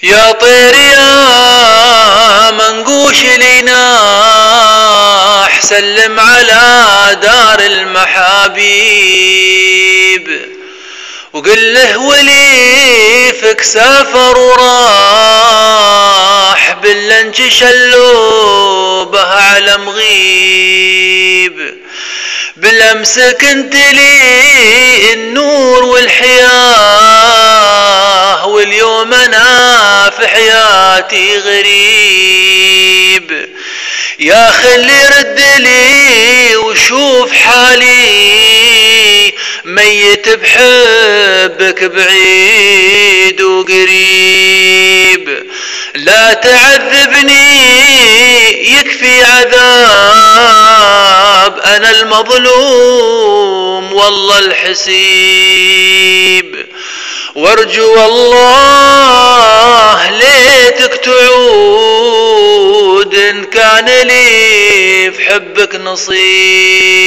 يا طير يا منقوش ليناح سلم على دار المحابيب وقل له وليفك سافر وراح باللنج شلوبه على مغيب بالامس كنت لي النور والحياه واليوم انا في حياتي غريب يا خلي رد لي وشوف حالي ميت بحبك بعيد وقريب لا تعذبني يكفي عذاب أنا المظلوم والله الحسيب وارجو الله ليتك تعود إن كان لي في حبك نصيب.